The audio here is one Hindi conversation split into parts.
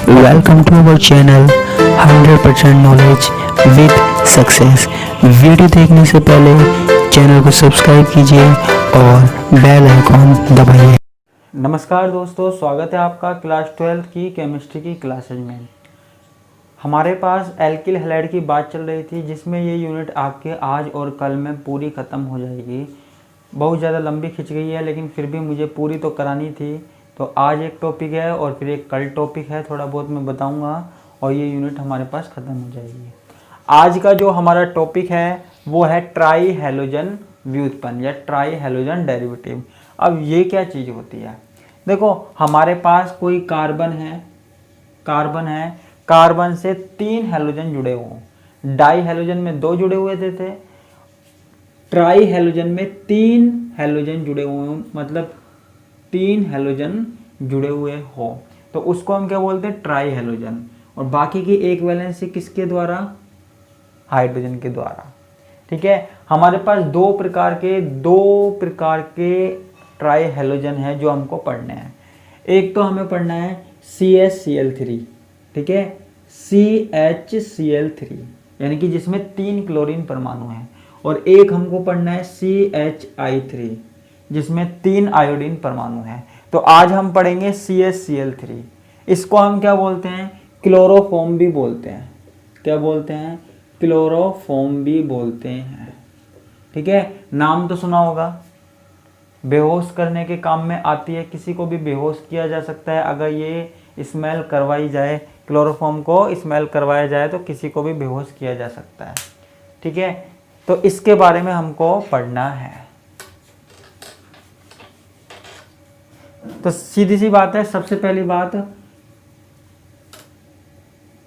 Welcome to our channel 100% knowledge with success. Video देखने से पहले चैनल को सब्सक्राइब कीजिए और बेल आइकॉन दबाइए। नमस्कार दोस्तों, स्वागत है आपका क्लास 12 की केमिस्ट्री की क्लासेज में। हमारे पास एल्किल हैलाइड की बात चल रही थी, जिसमें ये यूनिट आपके आज और कल में पूरी ख़त्म हो जाएगी। बहुत ज़्यादा लंबी खिंच गई है, लेकिन फिर भी मुझे पूरी तो करानी थी। तो आज एक टॉपिक है और फिर एक कल टॉपिक है, थोड़ा बहुत मैं बताऊंगा और ये यूनिट हमारे पास ख़त्म हो जाएगी। आज का जो हमारा टॉपिक है वो है ट्राई हैलोजन व्युत्पन्न या ट्राई हैलोजन डेरिवेटिव। अब ये क्या चीज़ होती है? देखो, हमारे पास कोई कार्बन है, कार्बन से 3 हैलोजन जुड़े हुए। डाई हैलोजन में 2 जुड़े हुए थे, ट्राई हैलोजन में 3 हैलोजन जुड़े हुए हों, मतलब 3 हैलोजन जुड़े हुए हो तो उसको हम क्या बोलते हैं? Try halogen. और बाकी की एक वैलेंसी किसके द्वारा? हाइड्रोजन के द्वारा। ठीक है, हमारे पास दो प्रकार के ट्राई हैलोजन है जो हमको पढ़ने हैं। एक तो हमें पढ़ना है CHCl3, ठीक है, CHCl3 यानी कि जिसमें 3 क्लोरीन परमाणु हैं, और एक हमको पढ़ना है CHI3 जिसमें 3 आयोडीन परमाणु हैं। तो आज हम पढ़ेंगे CHCl3। इसको हम क्या बोलते हैं? क्लोरोफॉर्म भी बोलते हैं। क्या बोलते हैं? क्लोरोफॉर्म भी बोलते हैं। ठीक है, नाम तो सुना होगा। बेहोश करने के काम में आती है, किसी को भी बेहोश किया जा सकता है अगर ये स्मेल करवाई जाए। क्लोरोफॉर्म को स्मेल करवाया जाए तो किसी को भी बेहोश किया जा सकता है। ठीक है, तो इसके बारे में हमको पढ़ना है। तो सीधी सी बात है, सबसे पहली बात,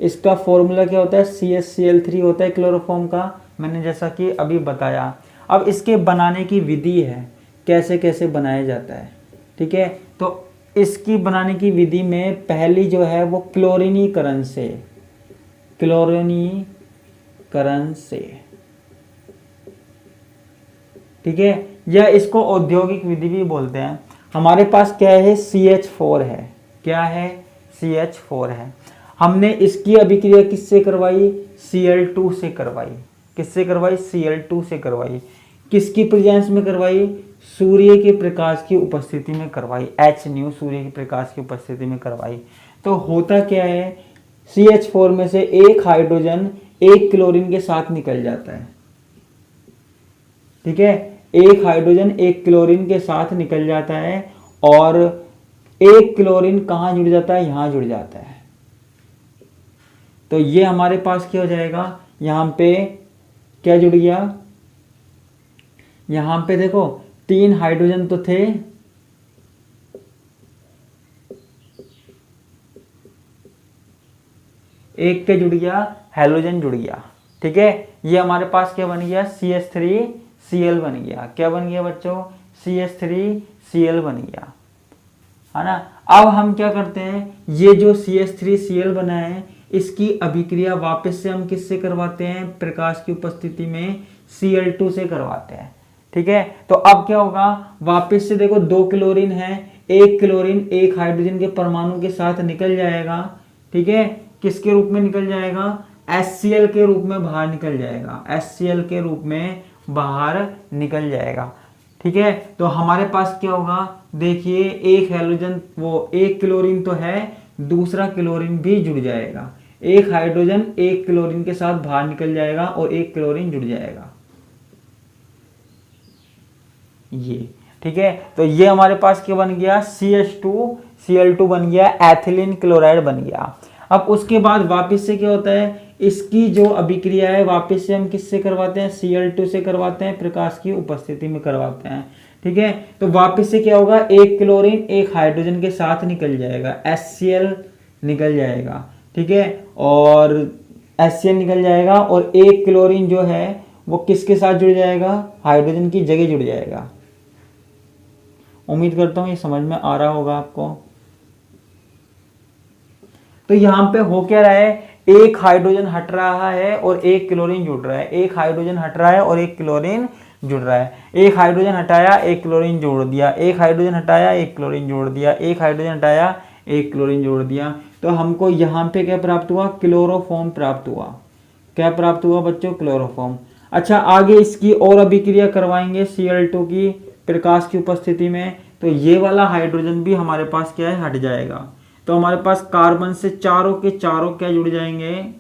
इसका फॉर्मूला क्या होता है? CHCl3 होता है क्लोरोफॉर्म का, मैंने जैसा कि अभी बताया। अब इसके बनाने की विधि है, कैसे कैसे बनाया जाता है। ठीक है, तो इसकी बनाने की विधि में पहली जो है वो क्लोरीनीकरण से, ठीक है, या इसको औद्योगिक विधि भी बोलते हैं। हमारे पास क्या है? CH4 है। क्या है? CH4 है। हमने इसकी अभिक्रिया किससे करवाई? Cl2 से करवाई। किससे करवाई? Cl2 से करवाई। किसकी प्रेजेंस में करवाई? सूर्य के प्रकाश की उपस्थिति में करवाई। Hν सूर्य के प्रकाश की उपस्थिति में करवाई। तो होता क्या है? CH4 में से एक हाइड्रोजन एक क्लोरीन के साथ निकल जाता है। ठीक है, एक हाइड्रोजन एक क्लोरीन के साथ निकल जाता है, और एक क्लोरीन कहाँ जुड़ जाता है? यहाँ जुड़ जाता है। तो ये हमारे पास क्या हो जाएगा? यहाँ पे क्या जुड़ गया? यहाँ पे देखो 3 हाइड्रोजन तो थे, एक पे जुड़ गया, हैलोजन जुड़ गया। ठीक है, ये हमारे पास क्या बन गया? CH3Cl बन गया। क्या बन गया बच्चों? CH3Cl बन गया, है ना। अब हम क्या करते हैं? ये जो CH3Cl बना है, इसकी अभिक्रिया वापस से हम किससे करवाते हैं? प्रकाश की उपस्थिति में Cl2 से करवाते हैं। ठीक है, तो अब क्या होगा? वापस से देखो 2 क्लोरीन है, एक क्लोरीन एक हाइड्रोजन के परमाणु के साथ निकल जाएगा। ठीक है, किसके रूप में निकल जाएगा? HCl के रूप में बाहर निकल जाएगा। HCl के रूप में बाहर निकल जाएगा। ठीक है, तो हमारे पास क्या होगा? देखिए, एक हैलोजन, वो एक क्लोरीन तो है, दूसरा क्लोरीन भी जुड़ जाएगा। एक हाइड्रोजन एक क्लोरीन के साथ बाहर निकल जाएगा और एक क्लोरीन जुड़ जाएगा। ये ठीक है, तो ये हमारे पास क्या बन गया? CH2Cl2 बन गया, एथिलीन क्लोराइड बन गया। अब उसके बाद वापस से क्या होता है? इसकी जो अभिक्रिया है वापस से हम किससे करवाते हैं? Cl2 से करवाते हैं, प्रकाश की उपस्थिति में करवाते हैं। ठीक है, तो वापस से क्या होगा? एक क्लोरीन एक हाइड्रोजन के साथ निकल जाएगा, HCl निकल जाएगा। ठीक है, और HCl निकल जाएगा, और एक क्लोरीन जो है वो किसके साथ जुड़ जाएगा? हाइड्रोजन की जगह जुड़ जाएगा। उम्मीद करता हूं ये समझ में आ रहा होगा आपको। तो यहां पे हो क्या रहा है? एक हाइड्रोजन हट रहा है और एक क्लोरीन जुड़ रहा है। एक हाइड्रोजन हट रहा है और एक क्लोरीन जुड़ रहा है। एक हाइड्रोजन हटाया, एक क्लोरीन जोड़ दिया, एक हाइड्रोजन हटाया, एक क्लोरीन जोड़ दिया, एक हाइड्रोजन हटाया, एक क्लोरीन जोड़ दिया। तो हमको यहाँ पे क्या प्राप्त हुआ, क्लोरोफॉर्म प्राप्त हुआ। क्या प्राप्त हुआ बच्चों, क्लोरोफॉर्म। अच्छा आगे इसकी और अभिक्रिया करवाएंगे Cl2 की प्रकाश की उपस्थिति में, तो ये वाला हाइड्रोजन भी हमारे पास क्या है, हट जाएगा। तो हमारे पास कार्बन से चारों के चारों क्या जुड़ जाएंगे,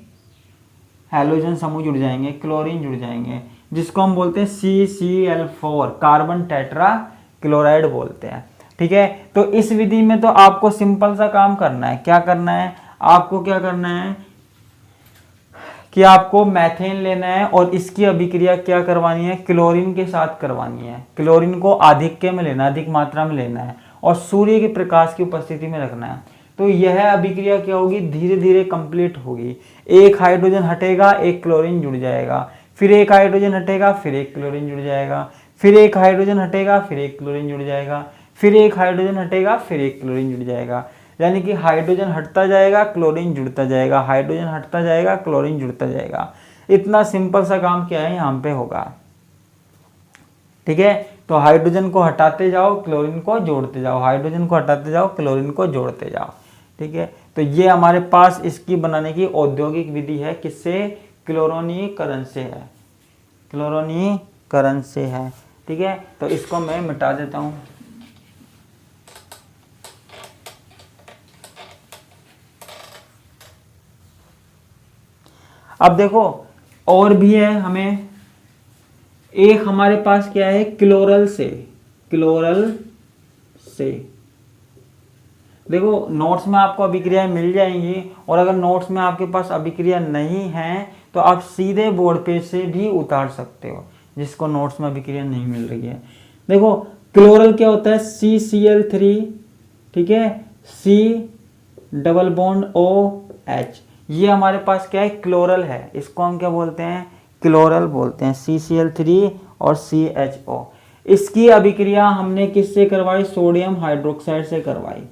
हैलोजन समूह जुड़ जाएंगे, क्लोरीन जुड़ जाएंगे, जिसको हम बोलते हैं CCl4, कार्बन टेट्रा क्लोराइड बोलते हैं। ठीक है, तो इस विधि में तो आपको सिंपल सा काम करना है। क्या करना है आपको, क्या करना है कि आपको मैथेन लेना है और इसकी अभिक्रिया क्या करवानी है, क्लोरीन के साथ करवानी है। क्लोरीन को आधिक्य में लेना, अधिक मात्रा में लेना है और सूर्य के प्रकाश की उपस्थिति में रखना है। तो यह अभिक्रिया क्या होगी, धीरे धीरे कंप्लीट होगी। एक हाइड्रोजन हटेगा, एक क्लोरीन जुड़ जाएगा, फिर एक हाइड्रोजन हटेगा, फिर एक क्लोरीन जुड़ जाएगा, फिर एक हाइड्रोजन हटेगा, फिर एक क्लोरीन जुड़ जाएगा, फिर एक हाइड्रोजन हटेगा, फिर एक क्लोरीन जुड़ जाएगा। यानी कि हाइड्रोजन हटता जाएगा, क्लोरीन जुड़ता जाएगा, हाइड्रोजन हटता जाएगा, क्लोरीन जुड़ता जाएगा। इतना सिंपल सा काम क्या है यहाँ पे होगा। ठीक है, तो हाइड्रोजन को हटाते जाओ, क्लोरीन को जोड़ते जाओ, हाइड्रोजन को हटाते जाओ, क्लोरीन को जोड़ते जाओ। ठीक है, तो ये हमारे पास इसकी बनाने की औद्योगिक विधि है। किससे, क्लोरोनीकरण से है, क्लोरोनीकरण से है। ठीक है, तो इसको मैं मिटा देता हूँ। अब देखो और भी है, हमें एक हमारे पास क्या है, क्लोरल से, क्लोरल से। देखो नोट्स में आपको अभिक्रियाएं मिल जाएंगी, और अगर नोट्स में आपके पास अभिक्रिया नहीं है तो आप सीधे बोर्ड पे से भी उतार सकते हो, जिसको नोट्स में अभिक्रिया नहीं मिल रही है। देखो क्लोरल क्या होता है, CCl3, ठीक है, C डबल बॉन्ड OH, ये हमारे पास क्या है, क्लोरल है। इसको हम क्या बोलते हैं, क्लोरल बोलते हैं, CCl3 और CHO। इसकी अभिक्रिया हमने किससे करवाई, सोडियम हाइड्रोक्साइड से करवाई।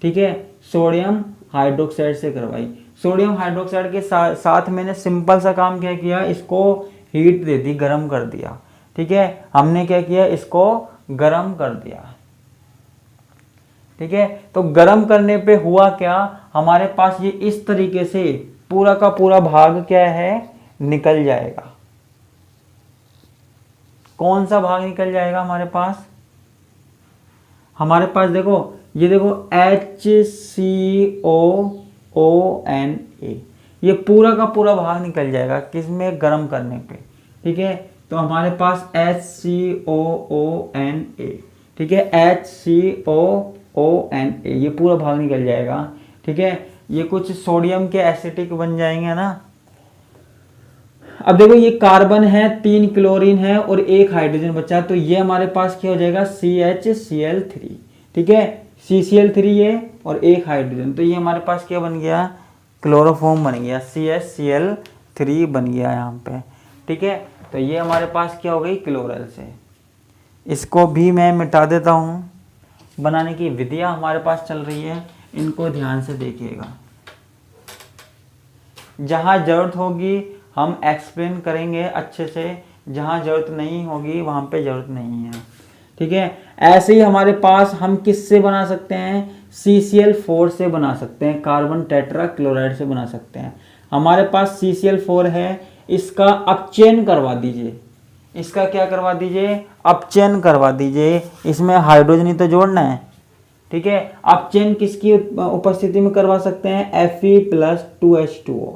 ठीक है, सोडियम हाइड्रोक्साइड से करवाई। सोडियम हाइड्रोक्साइड के साथ मैंने सिंपल सा काम क्या किया, इसको हीट दे दी, गर्म कर दिया। ठीक है, हमने क्या किया, इसको गर्म कर दिया। ठीक है, तो गर्म करने पे हुआ क्या, हमारे पास ये इस तरीके से पूरा का पूरा भाग क्या है, निकल जाएगा। कौन सा भाग निकल जाएगा हमारे पास, हमारे पास देखो ये देखो HCOONA, ये पूरा का पूरा भाग निकल जाएगा किसमें, गर्म करने पे। ठीक है, तो हमारे पास HCOONA, ठीक है, HCOONA, ये पूरा भाग निकल जाएगा। ठीक है, ये कुछ सोडियम के एसिटिक बन जाएंगे ना। अब देखो ये कार्बन है, 3 क्लोरीन है और 1 हाइड्रोजन बचा, तो ये हमारे पास क्या हो जाएगा, CHCl3। ठीक है, CCl3 ये और 1 हाइड्रोजन, तो ये हमारे पास क्या बन गया, क्लोरोफॉर्म बन गया, CHCl3 बन गया यहाँ पे। ठीक है, तो ये हमारे पास क्या हो गई, क्लोरल से। इसको भी मैं मिटा देता हूँ। बनाने की विधियाँ हमारे पास चल रही है, इनको ध्यान से देखिएगा। जहाँ जरूरत होगी हम एक्सप्लेन करेंगे अच्छे से, जहाँ जरूरत नहीं होगी वहाँ पे जरूरत नहीं है। ठीक है, ऐसे ही हमारे पास हम किससे बना सकते हैं, CCl4 से बना सकते हैं, कार्बन टेट्रा क्लोराइड से बना सकते हैं। हमारे पास CCl4 है, इसका अपचयन करवा दीजिए, इसका क्या करवा दीजिए, अपचयन करवा दीजिए। इसमें हाइड्रोजन ही तो जोड़ना है। ठीक है, अपचयन किसकी उपस्थिति में करवा सकते हैं, Fe+2H2O,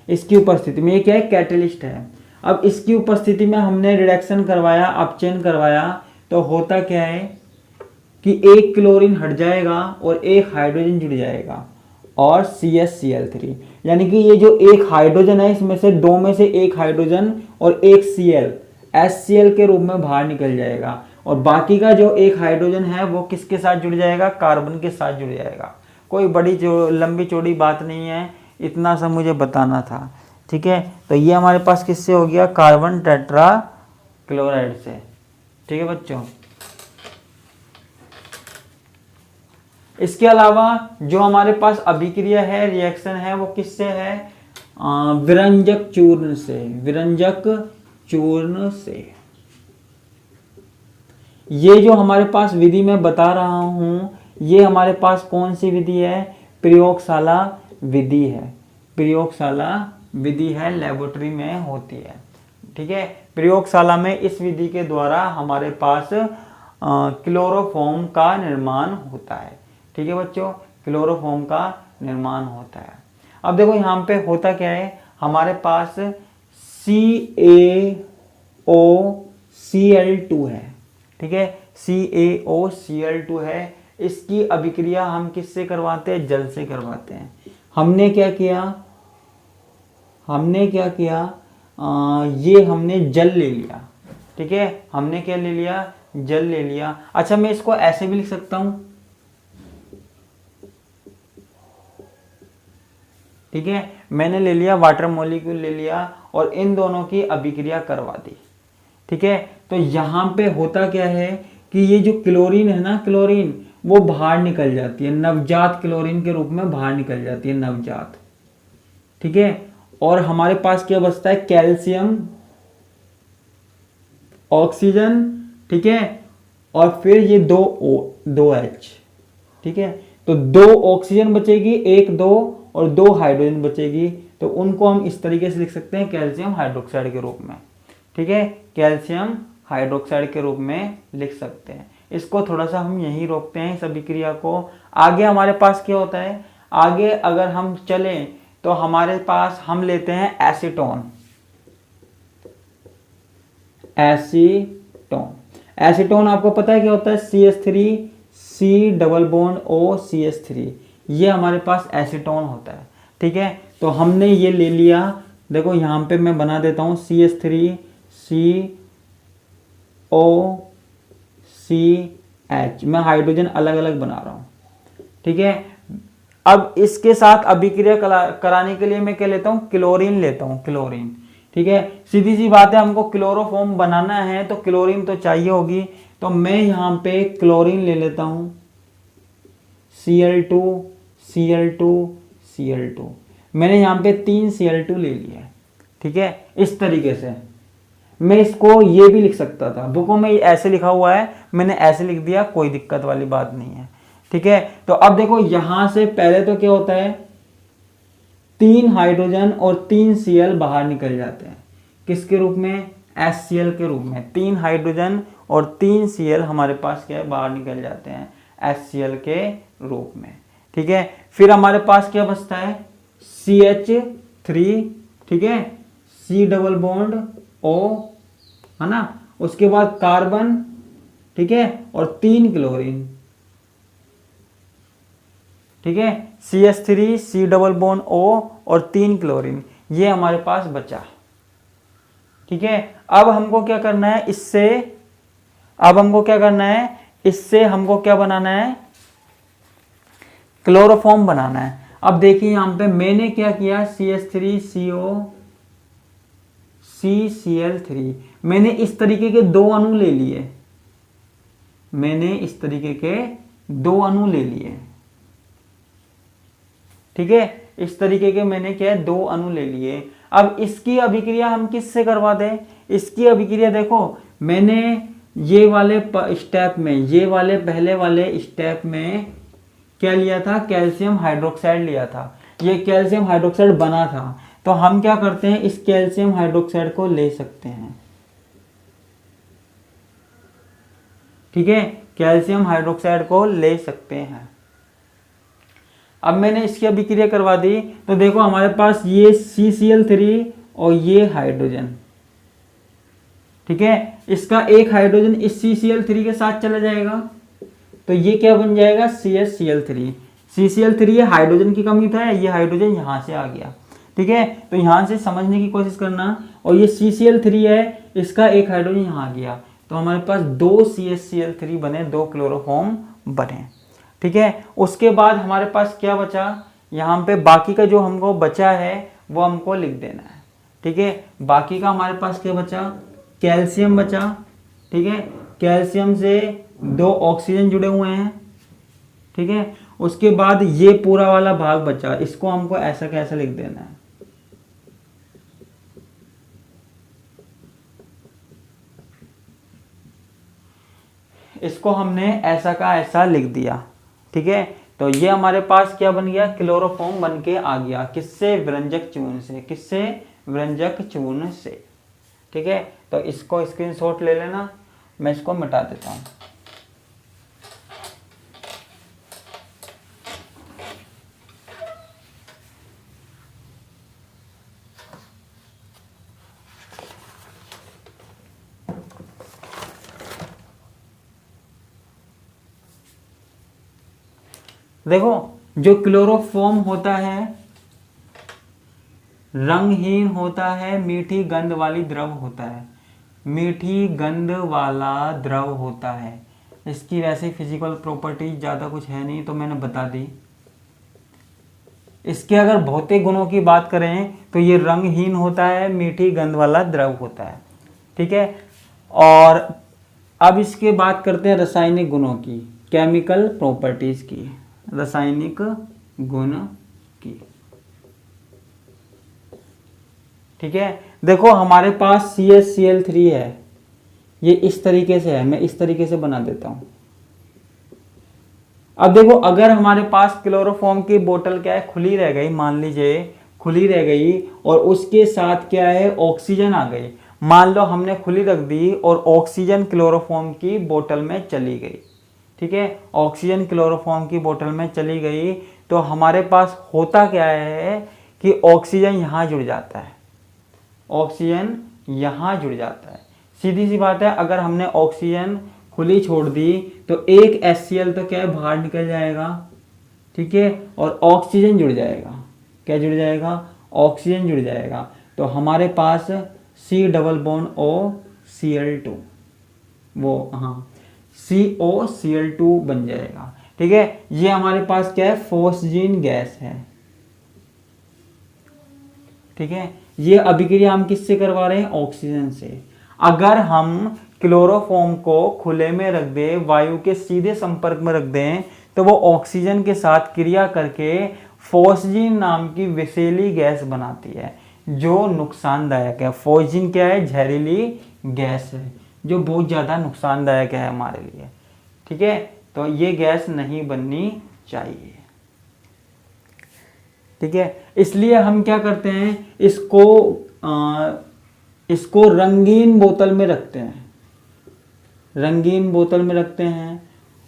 इसकी उपस्थिति में। ये क्या है, कैटलिस्ट है। अब इसकी उपस्थिति में हमने रिडक्शन करवाया, अपचयन करवाया, तो होता क्या है कि 1 क्लोरीन हट जाएगा और 1 हाइड्रोजन जुड़ जाएगा और CHCl3, यानी कि ये जो 1 हाइड्रोजन है इसमें से 2 में से 1 हाइड्रोजन और 1 Cl HCl के रूप में बाहर निकल जाएगा, और बाकी का जो 1 हाइड्रोजन है वो किसके साथ जुड़ जाएगा, कार्बन के साथ जुड़ जाएगा। कोई बड़ी लंबी चौड़ी बात नहीं है, इतना सा मुझे बताना था। ठीक है, तो ये हमारे पास किससे हो गया, कार्बन टेट्रा क्लोराइड से। ठीक है बच्चों, इसके अलावा जो हमारे पास अभिक्रिया है, रिएक्शन है, वो किससे है, विरंजक चूर्ण से, विरंजक चूर्ण से। ये जो हमारे पास विधि में बता रहा हूं, ये हमारे पास कौन सी विधि है, प्रयोगशाला विधि है, प्रयोगशाला विधि है, लेबोरेटरी में होती है। ठीक है, प्रयोगशाला में इस विधि के द्वारा हमारे पास क्लोरोफॉर्म का निर्माण होता है। ठीक है बच्चों, क्लोरोफॉर्म का निर्माण होता है। अब देखो यहाँ पे होता क्या है, हमारे पास CaOCl2 है। ठीक है, CaOCl2 है। इसकी अभिक्रिया हम किससे करवाते हैं? जल से करवाते हैं। हमने क्या किया, ये हमने जल ले लिया। ठीक है, हमने क्या ले लिया? जल ले लिया। अच्छा, मैं इसको ऐसे भी लिख सकता हूं। ठीक है, मैंने ले लिया वाटर मॉलिक्यूल ले लिया और इन दोनों की अभिक्रिया करवा दी। ठीक है, तो यहां पे होता क्या है कि ये जो क्लोरीन है ना, क्लोरीन वो बाहर निकल जाती है, नवजात क्लोरीन के रूप में बाहर निकल जाती है, नवजात। ठीक है, और हमारे पास क्या बचता है? Calcium, oxygen. ठीक है, और फिर ये दो H। ठीक है, तो 2 ऑक्सीजन बचेगी, 1 2 और 2 हाइड्रोजन बचेगी। तो उनको हम इस तरीके से लिख सकते हैं, कैल्शियम हाइड्रोक्साइड के रूप में। ठीक है, कैल्शियम हाइड्रोक्साइड के रूप में लिख सकते हैं। इसको थोड़ा सा हम यहीं रोकते हैं, इस अभिक्रिया को। आगे हमारे पास क्या होता है? आगे अगर हम चलें तो हमारे पास हम लेते हैं एसीटोन। एसीटोन आपको पता है क्या होता है? CH3 C double bond O CH3, ये हमारे पास एसीटोन होता है। ठीक है, तो हमने ये ले लिया। देखो यहाँ पे मैं बना देता हूँ CH3 CO CH, मैं हाइड्रोजन अलग अलग बना रहा हूँ। ठीक है, अब इसके साथ अभिक्रिया कराने के लिए मैं क्या लेता हूँ? क्लोरीन लेता हूँ, क्लोरीन। ठीक है, सीधी सी बात है, हमको क्लोरोफॉर्म बनाना है तो क्लोरीन तो चाहिए होगी। तो मैं यहाँ पे क्लोरीन ले लेता हूँ, Cl2 Cl2 Cl2। मैंने यहाँ पे 3 Cl2 ले लिया। ठीक है, इस तरीके से मैं इसको ये भी लिख सकता था, बुकों में ऐसे लिखा हुआ है, मैंने ऐसे लिख दिया, कोई दिक्कत वाली बात नहीं है। ठीक है, तो अब देखो यहां से पहले तो क्या होता है? 3 हाइड्रोजन और 3 Cl बाहर निकल जाते हैं। किसके रूप में? HCl के रूप में। 3 हाइड्रोजन और 3 Cl हमारे पास क्या है? बाहर निकल जाते हैं HCl के रूप में। ठीक है, फिर हमारे पास क्या बचता है? CH3। ठीक है, C डबल बॉन्ड O, है ना, उसके बाद कार्बन। ठीक है, और 3 क्लोरीन। ठीक है, CH3 C double bond O और 3 क्लोरीन, ये हमारे पास बचा। ठीक है, अब हमको क्या करना है? इससे हमको क्या बनाना है? क्लोरोफॉर्म बनाना है। अब देखिए यहां पे मैंने क्या किया? CH3 CO CCl3, मैंने इस तरीके के 2 अणु ले लिए। ठीक है, इस तरीके के मैंने क्या है? 2 अणु ले लिए। अब इसकी अभिक्रिया हम किससे करवा दें? इसकी अभिक्रिया देखो, मैंने ये वाले स्टेप में, ये वाले पहले वाले स्टेप में क्या लिया था? कैल्शियम हाइड्रोक्साइड लिया था। ये कैल्शियम हाइड्रोक्साइड बना था, तो हम क्या करते हैं? इस कैल्शियम हाइड्रोक्साइड को ले सकते हैं। ठीक है, कैल्शियम हाइड्रोक्साइड को ले सकते हैं। अब मैंने इसकी अभिक्रिया करवा दी, तो देखो हमारे पास ये CCl3 और ये हाइड्रोजन। ठीक है, इसका एक हाइड्रोजन इस CCl3 के साथ चला जाएगा, तो ये क्या बन जाएगा? CHCl3। CCl3 ये हाइड्रोजन की कमी था, ये हाइड्रोजन यहां से आ गया। ठीक है, तो यहां से समझने की कोशिश करना। और ये CCl3 है, इसका एक हाइड्रोजन यहां आ गया, तो हमारे पास 2 CHCl3 बने, 2 क्लोरोफॉर्म बने। ठीक है, उसके बाद हमारे पास क्या बचा? यहाँ पे बाकी का जो हमको बचा है वो हमको लिख देना है। ठीक है, बाकी का हमारे पास क्या बचा? कैल्शियम बचा। ठीक है, कैल्शियम से 2 ऑक्सीजन जुड़े हुए हैं। ठीक है, उसके बाद ये पूरा वाला भाग बचा, इसको हमको ऐसा कैसा लिख देना है? इसको हमने ऐसा का ऐसा लिख दिया। ठीक है, तो ये हमारे पास क्या बन गया, क्लोरोफॉर्म बन के आ गया। किससे, व्यंजक चूर्ण से। किससे, व्यंजक चूर्ण से। ठीक है, तो इसको स्क्रीनशॉट ले लेना, मैं इसको मिटा देता हूँ। देखो जो क्लोरोफॉर्म होता है रंगहीन होता है, मीठी गंध वाली द्रव होता है। मीठी गंध वाला द्रव होता है। इसकी वैसे फिजिकल प्रॉपर्टी ज़्यादा कुछ है नहीं, तो मैंने बता दी। इसके अगर भौतिक गुणों की बात करें तो ये रंगहीन होता है, मीठी गंध वाला द्रव होता है। ठीक है, और अब इसके बात करते हैं रासायनिक गुणों की, केमिकल प्रॉपर्टीज की, रासायनिक गुण की। ठीक है, देखो हमारे पास CaCl3 है, ये इस तरीके से है, मैं इस तरीके से बना देता हूं। अब देखो अगर हमारे पास क्लोरोफॉर्म की बोतल क्या है, खुली रह गई, मान लीजिए खुली रह गई, और उसके साथ क्या है, ऑक्सीजन आ गई। मान लो हमने खुली रख दी और ऑक्सीजन क्लोरोफॉर्म की बोतल में चली गई। ठीक है, ऑक्सीजन क्लोरोफॉर्म की बोतल में चली गई, तो हमारे पास होता क्या है कि ऑक्सीजन यहाँ जुड़ जाता है, ऑक्सीजन यहाँ जुड़ जाता है। सीधी सी बात है, अगर हमने ऑक्सीजन खुली छोड़ दी तो एक HCl तो क्या है, बाहर निकल जाएगा। ठीक है, और ऑक्सीजन जुड़ जाएगा। क्या जुड़ जाएगा, ऑक्सीजन जुड़ जाएगा। तो हमारे पास C डबल बॉन्ड OCl2, वो हाँ COCl2 बन जाएगा। ठीक है, ये हमारे पास क्या है, फॉस्जीन गैस है। ठीक है, ये अभिक्रिया हम किससे करवा रहे हैं, ऑक्सीजन से। अगर हम क्लोरोफॉर्म को खुले में रख दें, वायु के सीधे संपर्क में रख दें, तो वो ऑक्सीजन के साथ क्रिया करके फॉस्जीन नाम की विषैली गैस बनाती है, जो नुकसानदायक है। फॉस्जीन क्या है, जहरीली गैस है, जो बहुत ज़्यादा नुकसानदायक है हमारे लिए। ठीक है, तो ये गैस नहीं बननी चाहिए। ठीक है, इसलिए हम क्या करते हैं, इसको रंगीन बोतल में रखते हैं, रंगीन बोतल में रखते हैं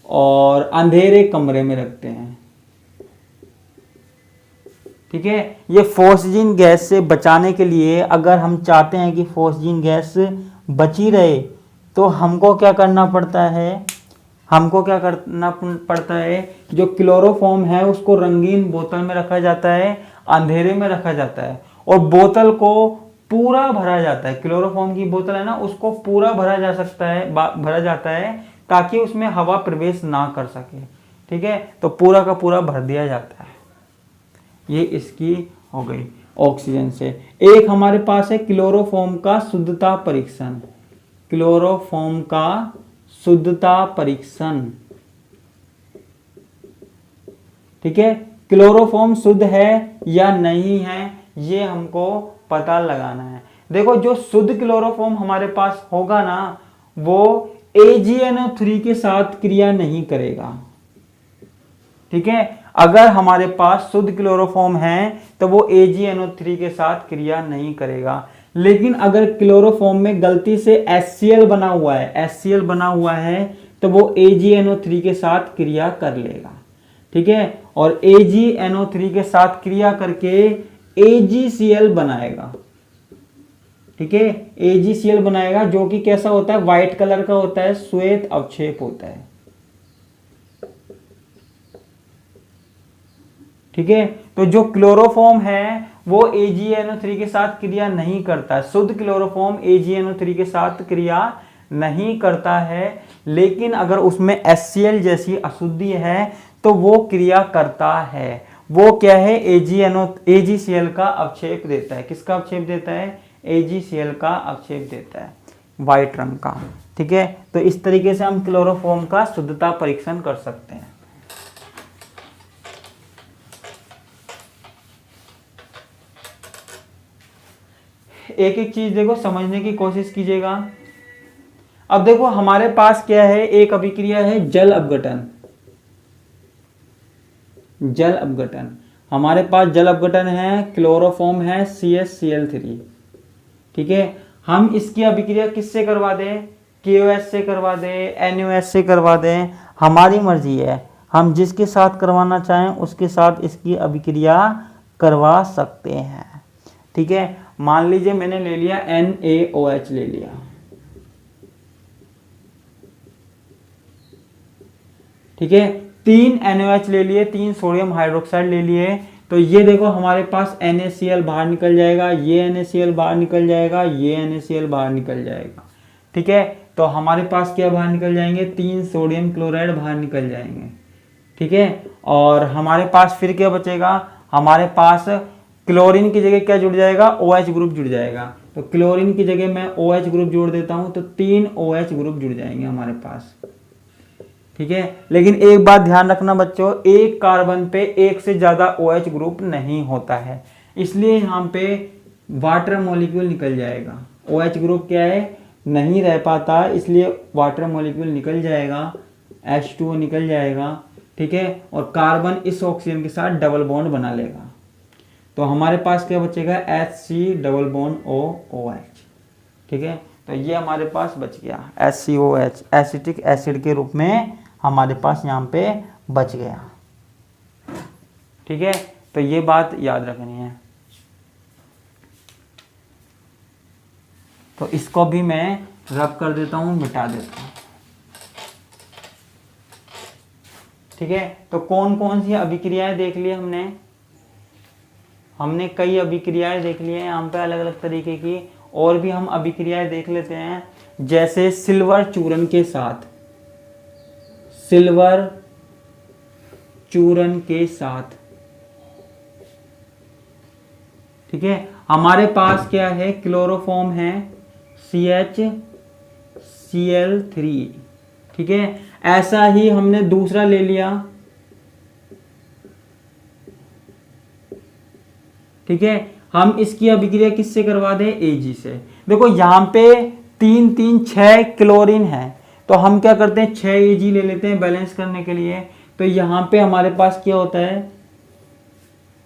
और अंधेरे कमरे में रखते हैं। ठीक है, ये फॉस्जीन गैस से बचाने के लिए, अगर हम चाहते हैं कि फॉस्जीन गैस बची रहे, तो हमको क्या करना पड़ता है, हमको क्या करना पड़ता है, जो क्लोरोफॉर्म है उसको रंगीन बोतल में रखा जाता है, अंधेरे में रखा जाता है, और बोतल को पूरा भरा जाता है। क्लोरोफॉर्म की बोतल है ना, उसको पूरा भरा जा सकता है, भरा जाता है, ताकि उसमें हवा प्रवेश ना कर सके। ठीक है, तो पूरा का पूरा भर दिया जाता है। ये इसकी हो गई ऑक्सीजन से। एक हमारे पास है क्लोरोफॉर्म का शुद्धता परीक्षण, क्लोरोफॉर्म का शुद्धता परीक्षण। ठीक है, क्लोरोफॉर्म शुद्ध है या नहीं है, ये हमको पता लगाना है। देखो जो शुद्ध क्लोरोफॉर्म हमारे पास होगा ना, वो AgNO3 के साथ क्रिया नहीं करेगा। ठीक है, अगर हमारे पास शुद्ध क्लोरोफॉर्म है तो वो AgNO3 के साथ क्रिया नहीं करेगा। लेकिन अगर क्लोरोफॉर्म में गलती से HCl बना हुआ है, HCl बना हुआ है, तो वो AgNO3 के साथ क्रिया कर लेगा। ठीक है, और AgNO3 के साथ क्रिया करके AgCl बनाएगा। ठीक है, AgCl बनाएगा, जो कि कैसा होता है, व्हाइट कलर का होता है, श्वेत अवक्षेप होता है। ठीक है, तो जो क्लोरोफॉर्म है वो AgNO3 के साथ क्रिया नहीं करता है। शुद्ध क्लोरोफॉर्म AgNO3 के साथ क्रिया नहीं करता है, लेकिन अगर उसमें HCl जैसी अशुद्धि है तो वो क्रिया करता है। वो क्या है, AgCl का अवक्षेप देता है। किसका अवक्षेप देता है, AgCl का अवक्षेप देता है, व्हाइट रंग का। ठीक है, तो इस तरीके से हम क्लोरोफॉर्म का शुद्धता परीक्षण कर सकते हैं। एक एक चीज देखो, समझने की कोशिश कीजिएगा। अब देखो हमारे पास क्या है, एक अभिक्रिया है जल अपघटन। जल अपघटन। हमारे पास जल अपघटन है, क्लोरोफॉर्म है, CaCl3। ठीक है, हम इसकी अभिक्रिया किससे करवा दें? KOH से करवा दें, NaOH से करवा दें, हमारी मर्जी है। हम जिसके साथ करवाना चाहें उसके साथ इसकी अभिक्रिया करवा सकते हैं। ठीक है, मान लीजिए मैंने ले लिया NaOH ले लिया। ठीक है, 3 NaOH ले लिए, 3 सोडियम हाइड्रोक्साइड ले लिए, तो ये देखो हमारे पास NaCl बाहर निकल जाएगा, ये NaCl बाहर निकल जाएगा, ये NaCl बाहर निकल जाएगा। ठीक है, तो हमारे पास क्या बाहर निकल जाएंगे? 3 सोडियम क्लोराइड बाहर निकल जाएंगे। ठीक है, और हमारे पास फिर क्या बचेगा? हमारे पास क्लोरीन की जगह क्या जुड़ जाएगा? OH ग्रुप जुड़ जाएगा। तो क्लोरीन की जगह मैं OH ग्रुप जोड़ देता हूं, तो 3 OH ग्रुप जुड़ जाएंगे हमारे पास। ठीक है, लेकिन एक बात ध्यान रखना बच्चों, एक कार्बन पे एक से ज्यादा OH ग्रुप नहीं होता है, इसलिए यहाँ पे वाटर मॉलिक्यूल निकल जाएगा। OH ग्रुप क्या है? नहीं रह पाता, इसलिए वाटर मॉलिक्यूल निकल जाएगा, H2O निकल जाएगा। ठीक है, और कार्बन इस ऑक्सीजन के साथ डबल बॉन्ड बना लेगा, तो हमारे पास क्या बचेगा? HC double bond OH। ठीक है, तो ये हमारे पास बच गया HCOH, एसिटिक एसिड के रूप में हमारे पास यहाँ पे बच गया। ठीक है, तो ये बात याद रखनी है। तो इसको भी मैं रब कर देता हूँ, मिटा देता हूँ। ठीक है, तो कौन कौन सी अभिक्रियाएं देख ली हमने कई अभिक्रियाएं देख ली हैं यहाँ पे अलग अलग तरीके की, और भी हम अभिक्रियाएं देख लेते हैं। जैसे सिल्वर चूर्ण के साथ, सिल्वर चूर्ण के साथ, ठीक है, हमारे पास क्या है? क्लोरोफॉर्म है, CHCl3। ठीक है, ऐसा ही हमने दूसरा ले लिया। ठीक है, हम इसकी अभिक्रिया किससे करवा दें? Ag से। देखो यहां पे 3 3 6 क्लोरीन है, तो हम क्या करते हैं? 6 Ag ले लेते हैं बैलेंस करने के लिए। तो यहां पे हमारे पास क्या होता है?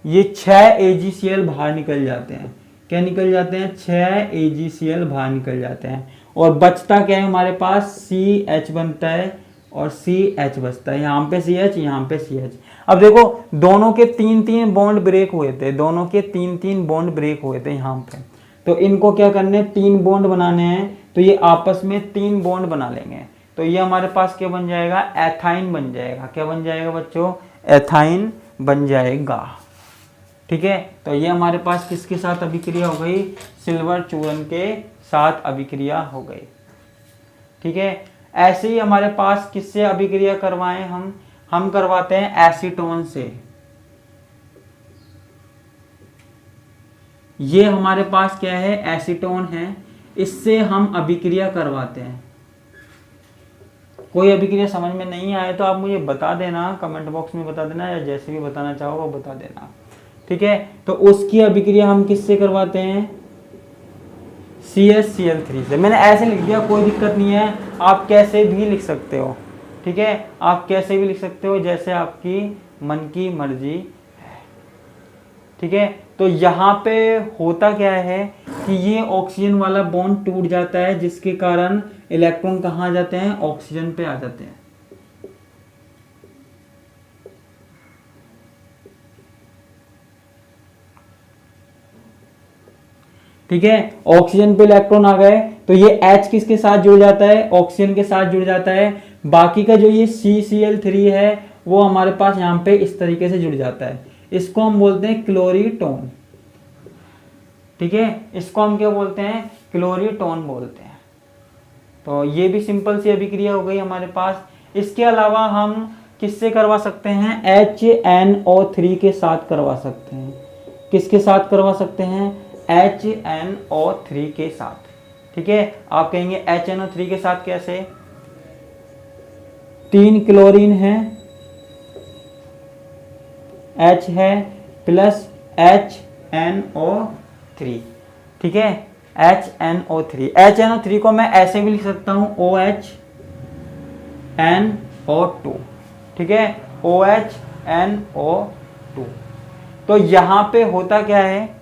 ये 6 AgCl बाहर निकल जाते हैं। क्या निकल जाते हैं? 6 AgCl बाहर निकल जाते हैं, और बचता क्या है हमारे पास? CH बनता है और CH बचता है। यहाँ पे CH, यहाँ पे CH। अब देखो दोनों के 3 3 बॉन्ड ब्रेक हुए थे, दोनों के 3 3 बॉन्ड ब्रेक हुए थे यहाँ पे, तो इनको क्या करने? 3 बॉन्ड बनाने हैं, तो ये आपस में 3 बॉन्ड बना लेंगे। तो ये हमारे पास क्या बन जाएगा? एथाइन बन जाएगा। क्या बन जाएगा बच्चों? एथाइन बन जाएगा। ठीक है, तो ये हमारे पास किसके साथ अभिक्रिया हो गई? सिल्वर चूर्ण के साथ अभिक्रिया हो गई। ठीक है, ऐसे ही हमारे पास किससे अभिक्रिया करवाएं? हम करवाते हैं एसीटोन से। ये हमारे पास क्या है? एसीटोन है, इससे हम अभिक्रिया करवाते हैं। कोई अभिक्रिया समझ में नहीं आए तो आप मुझे बता देना, कमेंट बॉक्स में बता देना, या जैसे भी बताना चाहो वो बता देना। ठीक है, तो उसकी अभिक्रिया हम किससे करवाते हैं? CaCl3 से। मैंने ऐसे लिख दिया, कोई दिक्कत नहीं है, आप कैसे भी लिख सकते हो। ठीक है, आप कैसे भी लिख सकते हो, जैसे आपकी मन की मर्जी है। ठीक है, तो यहाँ पे होता क्या है कि ये ऑक्सीजन वाला बॉन्ड टूट जाता है, जिसके कारण इलेक्ट्रॉन कहाँ आ जाते हैं? ऑक्सीजन पे आ जाते हैं। ठीक है, ऑक्सीजन पे इलेक्ट्रॉन आ गए, तो ये H किसके साथ जुड़ जाता है? ऑक्सीजन के साथ जुड़ जाता है। बाकी का जो ये CCl3 है वो हमारे पास यहाँ पे इस तरीके से जुड़ जाता है। इसको हम बोलते हैं क्लोरीटोन। ठीक है, इसको हम क्या बोलते हैं? क्लोरीटोन बोलते हैं। तो ये भी सिंपल सी अभिक्रिया हो गई हमारे पास। इसके अलावा हम किससे करवा सकते हैं? HNO3 के साथ करवा सकते हैं। किसके साथ करवा सकते हैं? HNO3 के साथ। ठीक है, आप कहेंगे HNO3 के साथ कैसे? 3 क्लोरीन है, H है प्लस HNO3। ठीक है, HNO3 को मैं ऐसे भी लिख सकता हूं OHNO2। ठीक है, OH NO2। तो यहाँ पे होता क्या है,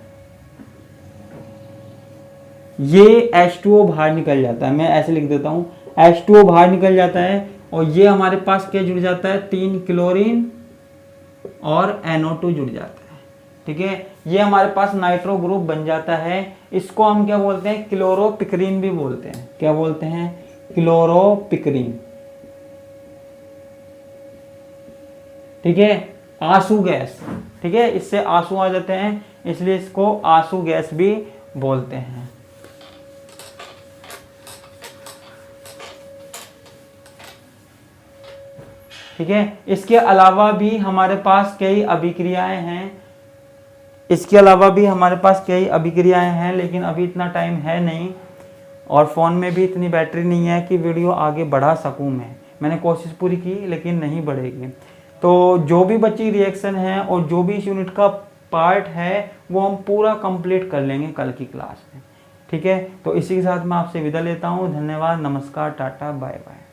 ये H2O बाहर निकल जाता है, मैं ऐसे लिख देता हूँ, H2O बाहर निकल जाता है और ये हमारे पास क्या जुड़ जाता है, 3 क्लोरीन और NO2 जुड़ जाता है। ठीक है, ये हमारे पास नाइट्रो ग्रुप बन जाता है। इसको हम क्या बोलते हैं, क्लोरोपिक्रीन भी बोलते हैं। क्या बोलते हैं, क्लोरोपिक्रीन। ठीक है, आंसू गैस। ठीक है, इससे आंसू आ जाते हैं, इसलिए इसको आंसू गैस भी बोलते हैं। ठीक है, इसके अलावा भी हमारे पास कई अभिक्रियाएं हैं, लेकिन अभी इतना टाइम है नहीं और फ़ोन में भी इतनी बैटरी नहीं है कि वीडियो आगे बढ़ा सकूं। मैंने कोशिश पूरी की लेकिन नहीं बढ़ेगी। तो जो भी बची रिएक्शन है और जो भी इस यूनिट का पार्ट है वो हम पूरा कंप्लीट कर लेंगे कल की क्लास में। ठीक है, तो इसी के साथ मैं आपसे विदा लेता हूँ। धन्यवाद, नमस्कार, टाटा, बाय बाय।